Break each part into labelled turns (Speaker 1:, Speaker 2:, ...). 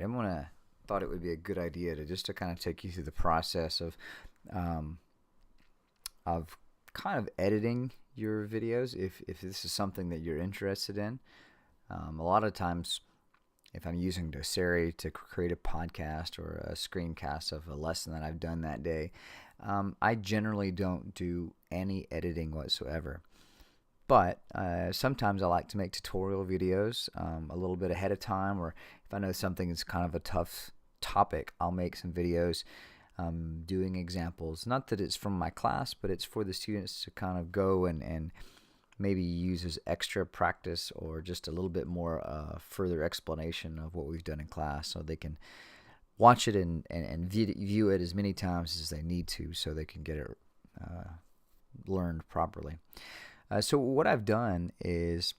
Speaker 1: right, thought it would be a good idea to just to kind of take you through the process um, of kind of editing your videos if this is something that you're interested in. A lot of times, if I'm using Doceri to create a podcast or a screencast of a lesson that I've done that day, I generally don't do any editing whatsoever. But sometimes I like to make tutorial videos a little bit ahead of time, or if I know something is kind of a tough topic, I'll make some videos doing examples. Not that it's from my class, but it's for the students to kind of go and maybe use as extra practice or just a little bit more further explanation of what we've done in class, so they can watch it and view it as many times as they need to, so they can get it learned properly. So what I've done is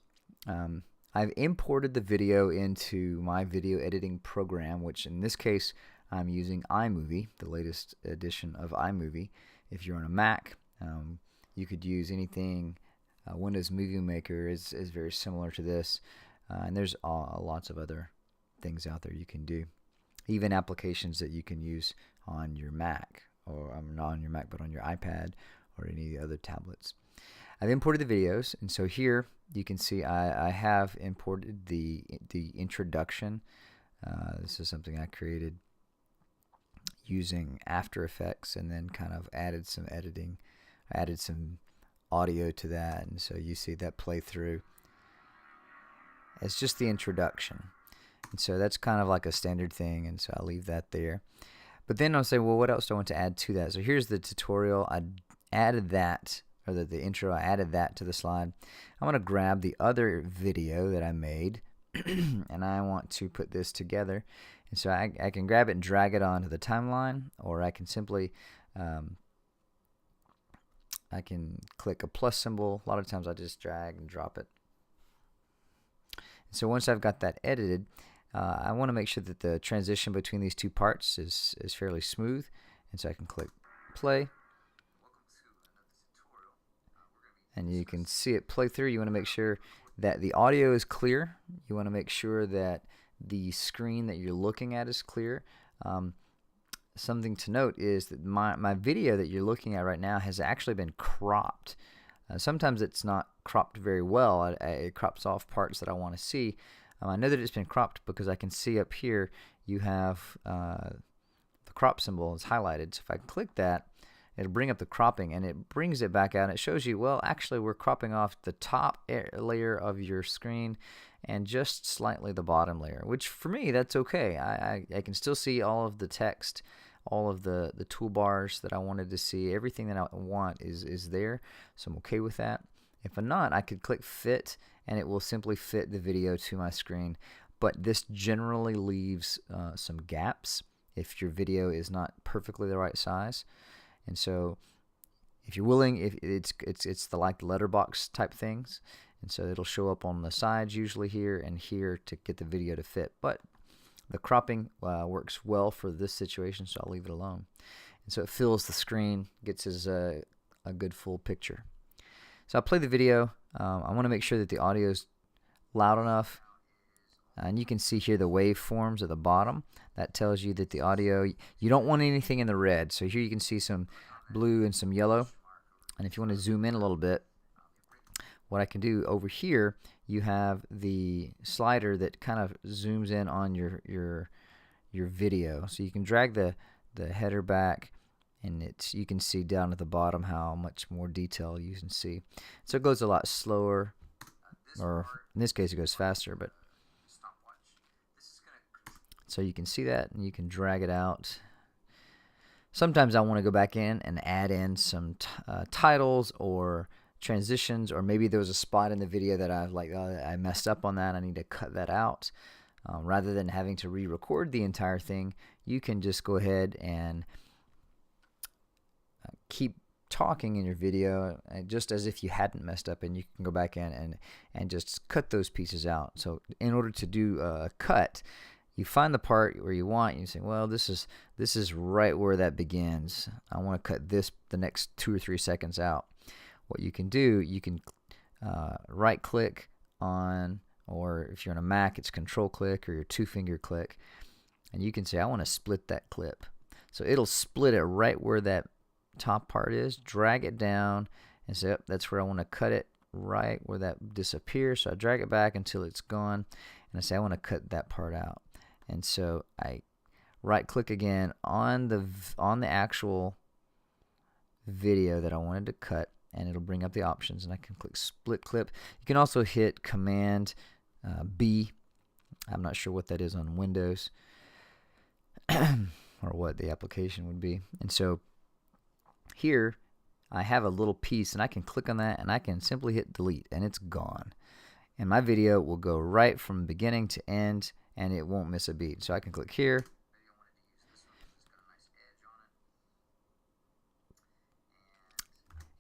Speaker 1: I've imported the video into my video editing program, which in this case I'm using iMovie, the latest edition of iMovie. If you're on a Mac, you could use anything. Windows Movie Maker is very similar to this, and there's lots of other things out there you can do. Even applications that you can use on your Mac, or not on your Mac, but on your iPad or any other tablets. I've imported the videos, and so here you can see I have imported the introduction. This is something I created using After Effects, and then kind of added some editing. I added some audio to that, and so you see that play through. It's just the introduction, and so that's kind of like a standard thing, and so I'll leave that there. But then I'll say, well, what else do I want to add to that? So here's the tutorial. I added that, or the intro, I added that to the slide. I want to grab the other video that I made and I want to put this together, and so I can grab it and drag it onto the timeline, or I can simply I can click a plus symbol. A lot of times I just drag and drop it. So once I've got that edited, I want to make sure that the transition between these two parts is fairly smooth, and so I can click play, and you can see it play through. You want to make sure that the audio is clear. You want to make sure that the screen that you're looking at is clear. Something to note is that my video that you're looking at right now has actually been cropped. Sometimes it's not cropped very well. It crops off parts that I want to see. I know that it's been cropped because I can see up here you have the crop symbol is highlighted. So if I click that, it'll bring up the cropping, and it brings it back out, and it shows you, well, actually we're cropping off the top layer of your screen and just slightly the bottom layer, which for me, that's okay. I can still see all of the text, all of the toolbars that I wanted to see. Everything that I want is there, so I'm okay with that. If I'm not, I could click fit, and it will simply fit the video to my screen. But this generally leaves some gaps if your video is not perfectly the right size. And so if you're willing, if it's the like letterbox type things, and so it'll show up on the sides usually here and here to get the video to fit. But the cropping works well for this situation, so I'll leave it alone. And so it fills the screen, gets us a good full picture. So I'll play the video. I want to make sure that the audio is loud enough. And you can see here the waveforms at the bottom. That tells you that the audio, you don't want anything in the red. So here you can see some blue and some yellow. And if you want to zoom in a little bit, what I can do over here, you have the slider that kind of zooms in on your video. So you can drag the header back, and you can see down at the bottom how much more detail you can see. So it goes a lot slower, or in this case it goes faster, but so you can see that, and you can drag it out. Sometimes I want to go back in and add in some titles or transitions, or maybe there was a spot in the video that I messed up on that. I need to cut that out. Rather than having to re-record the entire thing, you can just go ahead and keep talking in your video just as if you hadn't messed up, and you can go back in and just cut those pieces out. So in order to do a cut, you find the part where you want, and you say, well, this is right where that begins. I want to cut the next 2 or 3 seconds out. What you can do, you can right click on, or if you're on a Mac, it's control click or your 2-finger click, and you can say I want to split that clip. So it'll split it right where that top part is, drag it down, and say, oh, that's where I want to cut it, right where that disappears. So I drag it back until it's gone, and I say I want to cut that part out. And so I right click again on the actual video that I wanted to cut, and it'll bring up the options, and I can click split clip. You can also hit Command B. I'm not sure what that is on Windows or what the application would be. And so here I have a little piece, and I can click on that, and I can simply hit delete, and it's gone. And my video will go right from beginning to end, and it won't miss a beat. So I can click here.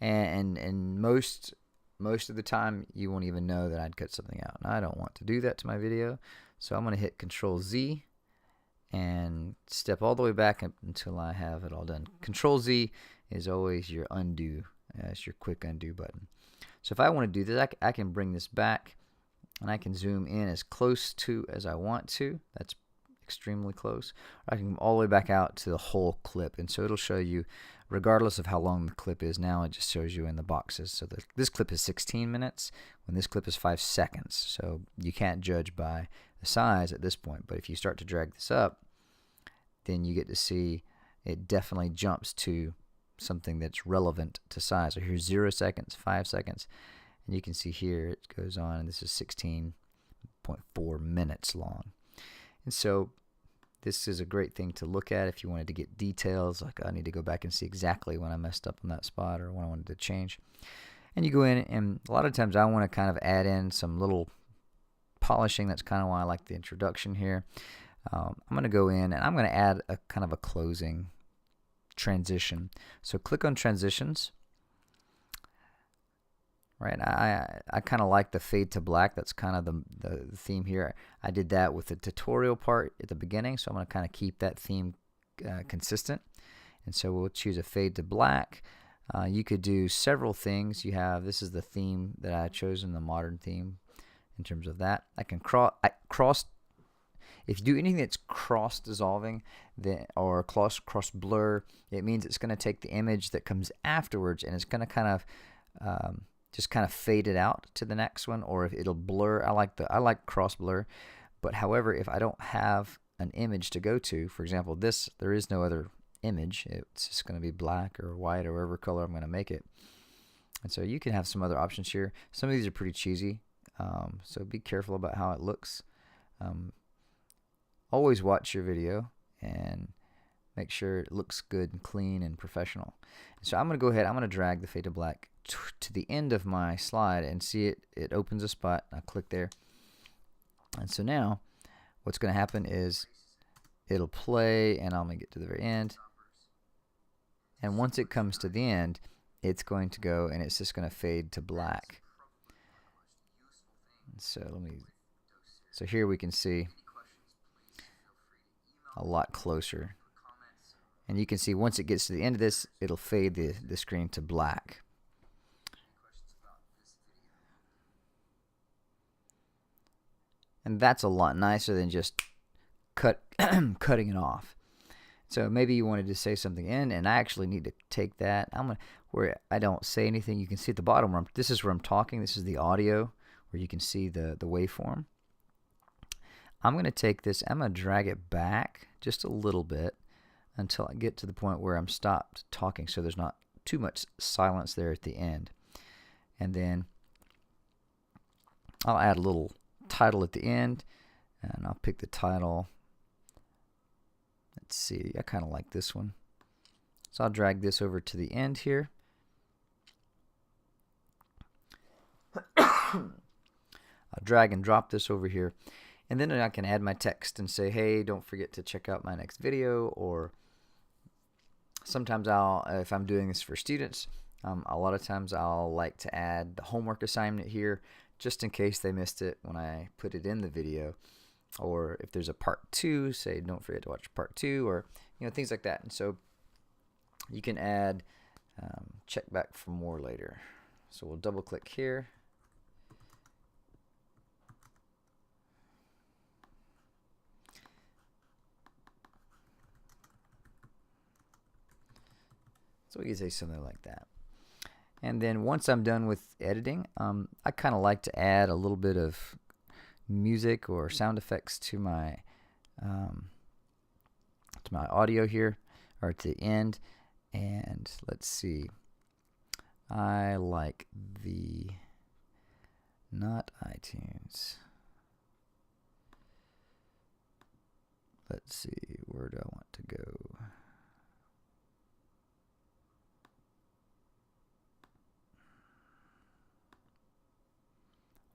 Speaker 1: And most of the time you won't even know that I'd cut something out. And I don't want to do that to my video, so I'm going to hit Control Z and step all the way back until I have it all done. Control Z is always your undo. It's your quick undo button. So if I want to do this, I can bring this back, and I can zoom in as close to as I want to. That's extremely close. Or I can come all the way back out to the whole clip, and so it'll show you regardless of how long the clip is. Now it just shows you in the boxes. So this clip is 16 minutes when this clip is 5 seconds. So you can't judge by the size at this point. But if you start to drag this up, then you get to see it definitely jumps to something that's relevant to size. So here's 0 seconds, 5 seconds, and you can see here it goes on, and this is 16.4 minutes long. And so this is a great thing to look at if you wanted to get details, like I need to go back and see exactly when I messed up on that spot or when I wanted to change. And you go in, and a lot of times I want to kind of add in some little polishing. That's kind of why I like the introduction here. I'm going to go in, and I'm going to add a kind of a closing transition. So click on transitions. Right, I kind of like the fade to black. That's kind of the theme here. I did that with the tutorial part at the beginning, so I'm going to kind of keep that theme consistent. And so we'll choose a fade to black. You could do several things. This is the theme that I chose in the modern theme in terms of that. I can cross. If you do anything that's cross dissolving or cross blur, it means it's going to take the image that comes afterwards, and it's going to kind of just kind of fade it out to the next one, or if it'll blur. I like cross blur, but however, if I don't have an image to go to, for example, there is no other image. It's just going to be black or white or whatever color I'm going to make it. And so you can have some other options here. Some of these are pretty cheesy, so be careful about how it looks. Always watch your video and make sure it looks good and clean and professional. So I'm going to go ahead. I'm going to drag the fade to black to the end of my slide, and see it opens a spot. I click there, and so now what's going to happen is it'll play, and I'm going to get to the very end, and once it comes to the end, it's going to go, and it's just going to fade to black. And so here we can see a lot closer, and you can see once it gets to the end of this, it'll fade the screen to black. And that's a lot nicer than just cutting it off. So maybe you wanted to say something in, and I actually need to take that. Where I don't say anything, you can see at the bottom this is where I'm talking. This is the audio where you can see the waveform. I'm going to take this, I'm going to drag it back just a little bit until I get to the point where I'm stopped talking, so there's not too much silence there at the end. And then I'll add a little title at the end, and I'll pick the title. Let's see, I kind of like this one, so I'll drag this over to the end here. I'll drag and drop this over here, and then I can add my text and say, hey, don't forget to check out my next video. Or sometimes if I'm doing this for students, a lot of times I'll like to add the homework assignment here, just in case they missed it when I put it in the video. Or if there's a part 2, say don't forget to watch part 2, or things like that. And so you can add check back for more later. So we'll double click here. So we can say something like that. And then once I'm done with editing, I kind of like to add a little bit of music or sound effects to my audio here, or to the end. And let's see, I like the, not iTunes. Let's see, where do I want to go?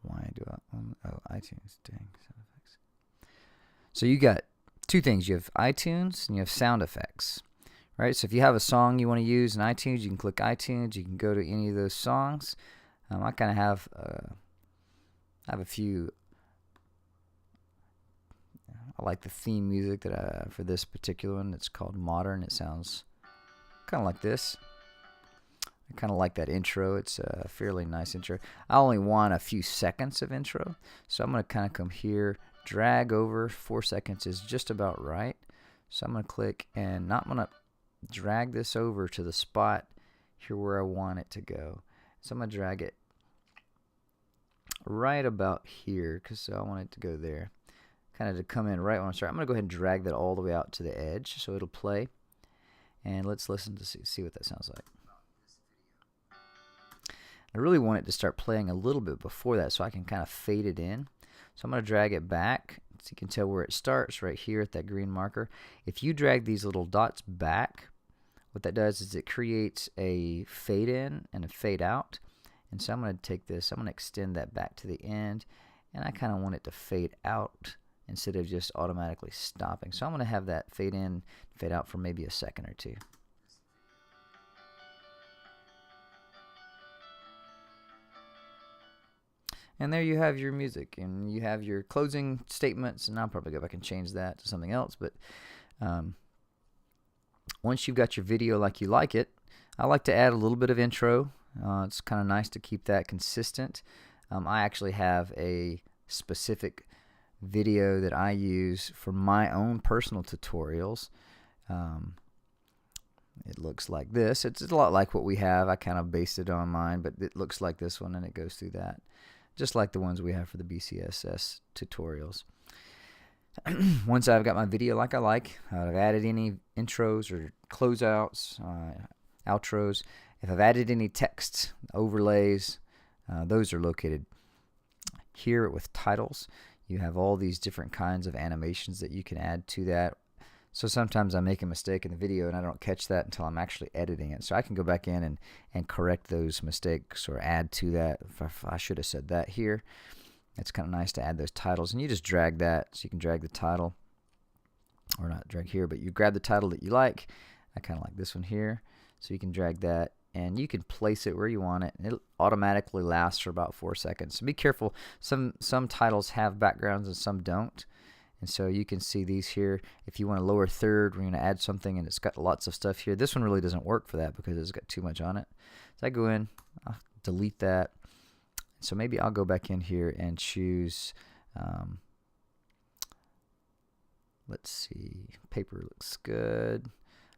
Speaker 1: Why do I, oh, iTunes, dang, sound effects. So you got two things. You have iTunes and you have sound effects, right? So if you have a song you want to use in iTunes, you can click iTunes. You can go to any of those songs. I kind of have a few. I like the theme music that for this particular one. It's called Modern. It sounds kind of like this. I kind of like that intro. It's a fairly nice intro. I only want a few seconds of intro, so I'm going to kind of come here, drag over. 4 seconds is just about right. So I'm going to click, and I'm going to drag this over to the spot here where I want it to go. So I'm going to drag it right about here because I want it to go there. Kind of to come in right when I start. I'm going to go ahead and drag that all the way out to the edge so it'll play. And let's listen to see what that sounds like. I really want it to start playing a little bit before that so I can kind of fade it in. So I'm going to drag it back so you can tell where it starts right here at that green marker. If you drag these little dots back, what that does is it creates a fade in and a fade out. And so I'm going to take this, I'm going to extend that back to the end, and I kind of want it to fade out instead of just automatically stopping. So I'm going to have that fade in, fade out for maybe a second or two. And there you have your music, and you have your closing statements, and I'll probably go back and change that to something else. But once you've got your video like you like it, I like to add a little bit of intro. It's kind of nice to keep that consistent. I actually have a specific video that I use for my own personal tutorials. It looks like this. It's a lot like what we have. I kind of based it on mine, but it looks like this one, and it goes through that, just like the ones we have for the BCSS tutorials. Once I've got my video like I like, I've added any intros or closeouts, outros. If I've added any text overlays, those are located here with titles. You have all these different kinds of animations that you can add to that. So sometimes I make a mistake in the video and I don't catch that until I'm actually editing it. So I can go back in and correct those mistakes or add to that. If I should have said that here. It's kind of nice to add those titles. And you just drag that. So you can drag the title. Or not drag here, but you grab the title that you like. I kind of like this one here. So you can drag that. And you can place it where you want it. And it'll automatically last for about 4 seconds. So be careful. Some titles have backgrounds and some don't. And so you can see these here. If you want a lower third, we're going to add something and it's got lots of stuff here. This one really doesn't work for that because it's got too much on it. So I go in, I'll delete that. So maybe I'll go back in here and choose, let's see, paper looks good.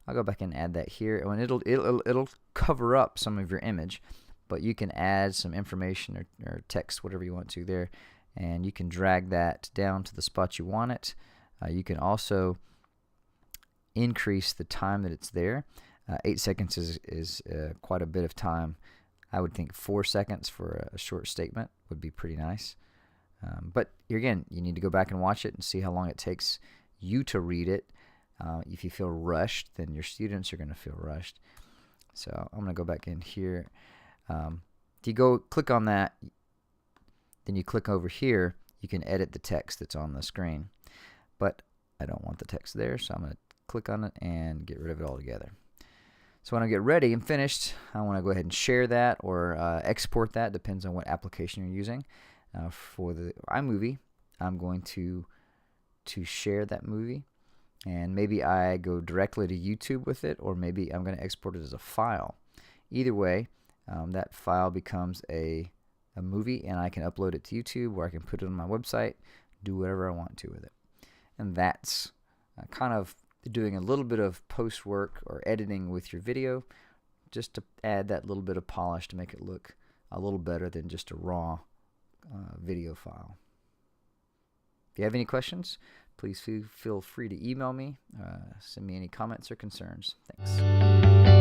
Speaker 1: I'll go back and add that here, and it'll cover up some of your image, but you can add some information or text, whatever you want to there. And you can drag that down to the spot you want it. You can also increase the time that it's there. 8 seconds is quite a bit of time. I would think 4 seconds for a short statement would be pretty nice. But again, you need to go back and watch it and see how long it takes you to read it. If you feel rushed, then your students are going to feel rushed. So I'm going to go back in here. If you go click on that, then you click over here, you can edit the text that's on the screen. But I don't want the text there, so I'm going to click on it and get rid of it altogether. So when I get ready and finished, I want to go ahead and share that or export that, depends on what application you're using. For the iMovie, I'm going to share that movie. And maybe I go directly to YouTube with it, or maybe I'm going to export it as a file. Either way, that file becomes a movie, and I can upload it to YouTube, or I can put it on my website, do whatever I want to with it. And that's kind of doing a little bit of post work or editing with your video just to add that little bit of polish to make it look a little better than just a raw video file. If you have any questions, please feel free to email me, send me any comments or concerns. Thanks.